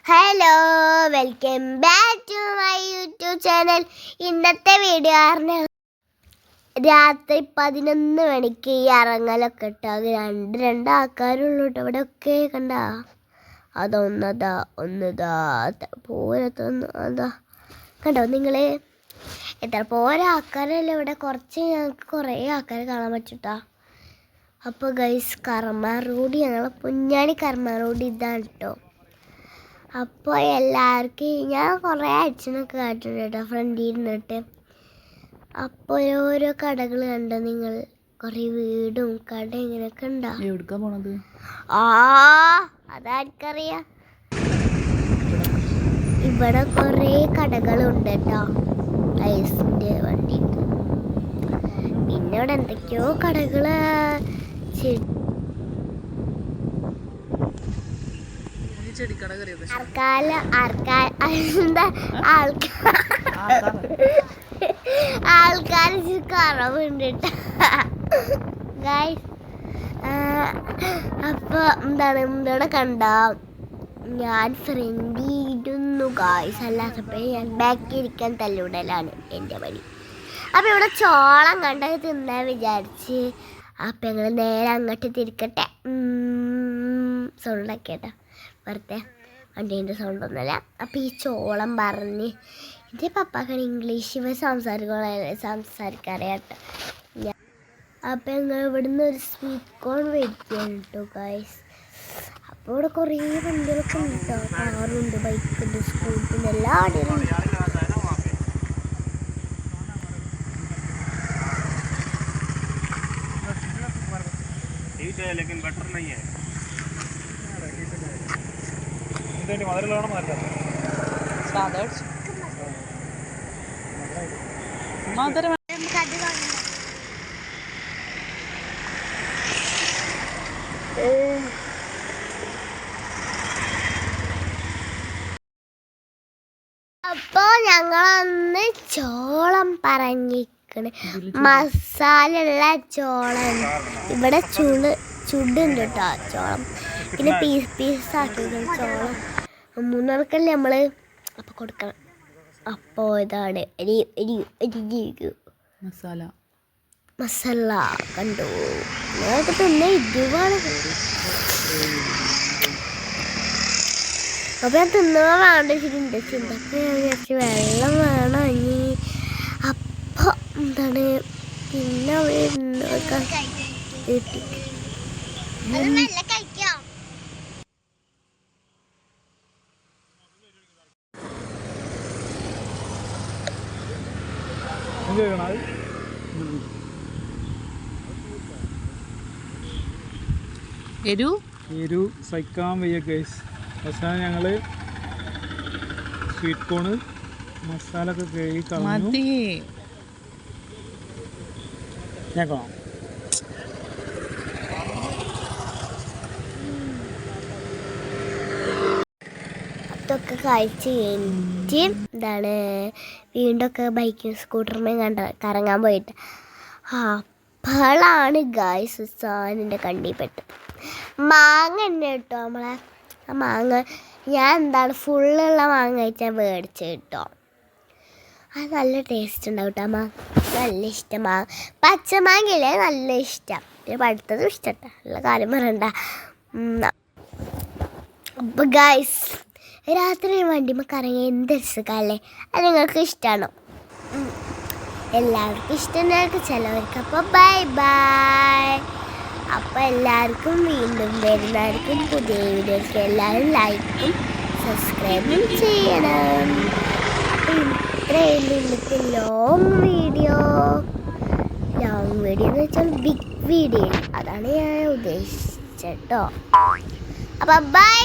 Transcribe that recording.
Hello, welcome back to my YouTube channel. ഇന്നത്തെ video രാത്രി 11 മണിക്ക് ഈ ഇറങ്ങലൊക്കെ ഇട്ടോ. രണ്ട് ആൾക്കാരുള്ളൂ കേട്ടോ. ഇവിടെ ഒക്കെ കണ്ട ഒന്നതാ പോരത്തൊന്ന് അതാ കണ്ടോ നിങ്ങൾ. എത്ര പോരാ ആൾക്കാരല്ല ഇവിടെ. ഞങ്ങൾക്ക് കുറേ ആൾക്കാരെ കാണാൻ പറ്റൂട്ടാ. അപ്പോൾ ഗൈസ്, കർമ്മ ഞങ്ങളെ പൊന്നാനി കർമ്മ ഇതാണ് കേട്ടോ. അപ്പോൾ എല്ലാവർക്കും ഞാൻ കുറേ അച്ഛനൊക്കെ കാട്ടിട്ടുണ്ട് കേട്ടോ ഫ്രണ്ടിൽ ഇരുന്നിട്ട്. അപ്പോൾ ഓരോ കടകൾ കണ്ടോ നിങ്ങൾ. കുറേ വീടും കട ഇങ്ങനെയൊക്കെ ഉണ്ടോ. എവിടേക്കാ പോണത്? അതാർക്കറിയാം. ഇവിടെ കുറേ കടകളുണ്ട് കേട്ടോ. ഐസിൻ്റെ വണ്ടി, പിന്നെ ഇവിടെ എന്തൊക്കെയോ കടകൾ. ആൾക്കാർ കുറവുണ്ട് ഗൈസ്. അപ്പൊ എന്താണ് ഇവിടെ കണ്ട ഞാൻ ഫ്രണ്ടിരുന്നു ഗൈസ്. അല്ലാത്തപ്പോ ഞാൻ ബാക്കിൽ ഇരിക്കാൻ തല്ലുവിടലാണ് എൻ്റെ പണി. അപ്പൊ ഇവിടെ ചോളം കണ്ടത് തിന്നാൻ വിചാരിച്ച്. അപ്പൊ ഞങ്ങൾ നേരെ അങ്ങോട്ട് തിരിക്കട്ടെ. സൗണ്ടാക്കിയേട്ടാ, വെറുതെ വണ്ടീൻ്റെ സൗണ്ടൊന്നുമല്ല. അപ്പം ഈ ചോളം പറഞ്ഞ് എൻ്റെ പപ്പാക്കാണ് ഇംഗ്ലീഷ് സംസാരിക്കാറിയാട്ടോ. അപ്പം ഞങ്ങൾ ഇവിടുന്ന് ഒരു സ്വീറ്റ് കോൺ മേടിക്കുകയാണ് കേട്ടോ ഗൈസ്. അപ്പോൾ ഇവിടെ കുറേ വണ്ടികളൊക്കെ ഉണ്ട് കേട്ടോ. കാറുണ്ട്, ബൈക്കുണ്ട്, സ്കൂട്ടുണ്ട്, എല്ലാ വണ്ടികളും ഉണ്ട്. लेकिन बटर नहीं है। അപ്പോൾ ഞങ്ങളൊന്ന് ചോളം പറഞ്ഞിരിക്കണ്. മസാല ഉള്ള ചോളം. ഇവിടെ ചുടുണ്ട് കേട്ടോ ചോളം. പിന്നെ പീസാക്കിയിരിക്കണം ചോളം. മൂന്നർക്കല്ലേ നമ്മൾ അപ്പോൾ കൊടുക്കണം. അപ്പോൾ ഇതാണ് മസാല കണ്ടു. ഞങ്ങൾക്ക് തന്നെ ഇതുവാണ്. അപ്പോൾ ഞാൻ തിന്നാൻ വേണ്ടിച്ചിട്ടുണ്ട്. ചിന്തക്ക് ഞാൻ വിചാരിച്ച് വെള്ളം വേണം ഇനി. അപ്പോൾ എന്താണ് പിന്നെ കിട്ടി. എരു സഹിക്കാൻ വയ്യ ഗൈസ്. അവസാനം ഞങ്ങൾ സ്വീറ്റ് കോണ് മസാല ഒക്കെ കഴുകി കളഞ്ഞു. ഞാൻ കാണാം. അതൊക്കെ കഴിച്ച് കഴിഞ്ഞിട്ട് എന്താണ് വീണ്ടും ഒക്കെ ബൈക്കും സ്കൂട്ടറിമേ കറങ്ങാൻ പോയിട്ട് അപ്പോഴാണ് ഗൈസ് സാധനൻ്റെ കണ്ണിപ്പെട്ടത്. മാങ്ങ തന്നെ കേട്ടോ. നമ്മളെ ആ മാങ്ങ ഞാൻ എന്താണ് ഫുള്ളുള്ള മാങ്ങ കഴിച്ചാൽ മേടിച്ച് കേട്ടോ. അത് നല്ല ടേസ്റ്റ് ഉണ്ടാവും കേട്ടോ. മാങ്ങ നല്ല ഇഷ്ടം. പച്ചമാങ്ങയില്ലേ നല്ല ഇഷ്ടം. പിന്നെ പഴുത്തതും ഇഷ്ടം. നല്ല കാര്യം പറയണ്ട. അപ്പോൾ ഗൈസ്, രാത്രി വണ്ടിമ്മ കറങ്ങി എന്ത് രസമല്ലേ. അത് നിങ്ങൾക്ക് ഇഷ്ടമാണോ? എല്ലാവർക്കും ഇഷ്ടം, ചിലവർക്ക്. അപ്പോൾ ബൈ. അപ്പോൾ എല്ലാവർക്കും വീണ്ടും വരുന്നവർക്കും പുതിയ വീഡിയോയ്ക്ക് എല്ലാവരും ലൈക്കും സബ്സ്ക്രൈബും ചെയ്യണം. അപ്പോൾ ഇത്രയും ഇന്നത്തെ ലോങ് വീഡിയോ എന്ന് വെച്ചാൽ ബിഗ് വീഡിയോ. അതാണ് ഞാൻ ഉദ്ദേശിച്ചോ. അപ്പോൾ ബൈ.